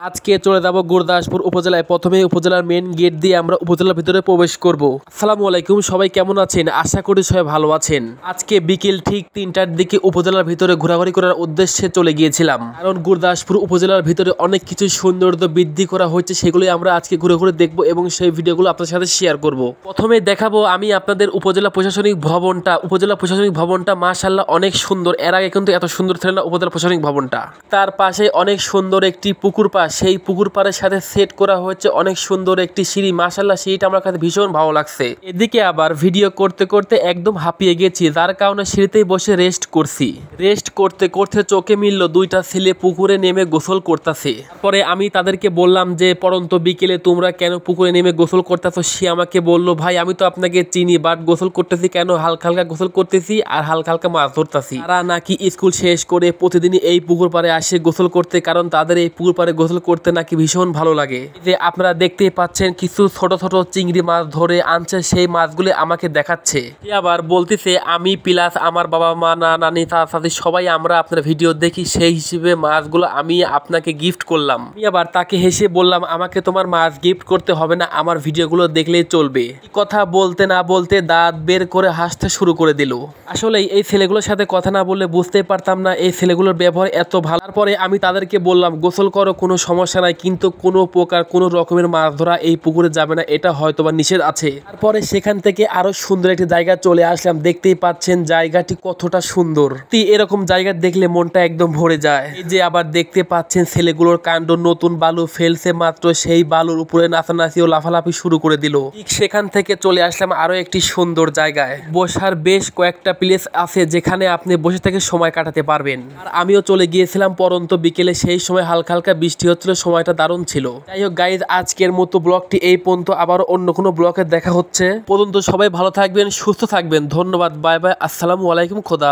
আজকে চলে যাব গুরদাসপুর উপজেলায়। প্রথমে উপজেলার মেন গেট দিয়ে আমরা উপজেলার ভিতরে প্রবেশ করব। আসসালামু আলাইকুম, সবাই কেমন আছেন? আশা করি সবাই ভালো আছেন। আজকে বিকেল ঠিক 3টার দিকে উপজেলার ভিতরে ঘোরাঘুরি করার উদ্দেশ্যে চলে গিয়েছিলাম, কারণ গুরদাসপুর উপজেলার ভিতরে অনেক কিছু সৌন্দর্য বৃদ্ধি করা হয়েছে, সেগুলোই আমরা আজকে ঘুরে ঘুরে দেখব এবং সেই ভিডিওগুলো আপনাদের সাথে শেয়ার করব। প্রথমে দেখাবো আমি আপনাদের উপজেলা প্রশাসনিক ভবনটা। উপজেলা প্রশাসনিক ভবনটা মাশাআল্লাহ অনেক সুন্দর। এর আগে কিন্তু এত সুন্দর ছিল না উপজেলা প্রশাসনিক ভবনটা। তার পাশে অনেক সুন্দর একটি পুকুর পাড়, সেই পুকুর পাড়ের সাথে সেট করা হয়েছে অনেক সুন্দর একটি সিঁড়ি। মাশাআল্লাহ সিঁড়িটা আমার কাছে ভীষণ ভালো লাগছে। এদিকে আবার ভিডিও করতে করতে একদম হাঁপিয়ে গেছি, যার কারণে সিঁড়িতেই বসে রেস্ট করছি। রেস্ট করতে করতে চোখে মিলল দুইটা ছেলে পুকুরে নেমে গোসল করতেছে। পরে আমি তাদেরকে বললাম যে পরন্ত বিকেলে তোমরা কেন পুকুরে নেমে গোসল করতেছো? সে আমাকে বলল, ভাই আমি তো আপনাকে চিনি, বাট গোসল করতেছি কেন? হালকা হালকা গোসল করতেছি আর হালকা হালকা মাছ ধরতেছি। তারা নাকি স্কুল শেষ করে প্রতিদিনই এই পুকুর পাড়ে আসে গোসল করতে, কারণ তাদের এই পুকুর পাড়ে গোসল করতে নাকি ভীষণ ভালো লাগে। যে আপনারা দেখতেই পাচ্ছেন কিছু ছোট ছোট চিংড়ি মাছ ধরে আনছে, সেই মাছগুলি আমাকে দেখাচ্ছে। আবার বলতেছে আমি প্লাস আমার বাবা মা নানি চাচি সবাই আমরা আপনার ভিডিও দেখি, সেই হিসেবে মাছগুলো আমি আপনাকে গিফট করলাম। আমি আবার তাকে হেসে বললাম, আমাকে তোমার মাছ গিফট করতে হবে না, আমার ভিডিওগুলো দেখলেই চলবে। কথা বলতে না বলতে দাঁত বের করে হাসতে শুরু করে দিল। আসলে এই ছেলেগুলোর সাথে কথা না বললে বুঝতেই পারতাম না এই ছেলেগুলোর ব্যবহার এত ভালো। তারপরে আমি তাদেরকে বললাম গোসল করো, কোনো সমস্যা নাই, কিন্তু কোনো প্রকার কোনো রকমের মাছ ধরা এই পুকুরে যাবে না, এটা হয়তোবা নিষেধ আছে। তারপরে সেখান থেকে আরো সুন্দর একটি জায়গা চলে আসলাম। দেখতেই পাচ্ছেন জায়গাটি কতটা সুন্দর। এরকম জায়গা দেখলে মনটা একদম ভরে যায়। এই যে আবার দেখতে পাচ্ছেন ছেলেগুলোর কাণ্ড, নতুন বালু ফেলছে মাত্র সেই বালুর উপরে নাচানাচি ও লাফালাফি শুরু করে দিল। ঠিক সেখান থেকে চলে আসলাম আরো একটি সুন্দর জায়গায়। বসার বেশ কয়েকটা প্লেস আছে যেখানে আপনি বসে থেকে সময় কাটাতে পারবেন। আর আমিও চলে গিয়েছিলাম পরন্ত বিকেলে, সেই সময় হালকা হালকা বৃষ্টি হচ্ছিল, সময়টা দারুণ ছিল। যাই হোক গাইজ, আজকের মতো ব্লগটি এই পর্যন্ত, আবার অন্য কোনো ব্লগে দেখা হচ্ছে। পর্যন্ত সবাই ভালো থাকবেন, সুস্থ থাকবেন। ধন্যবাদ, বাই বাই, আসসালামু আলাইকুম, খোদা।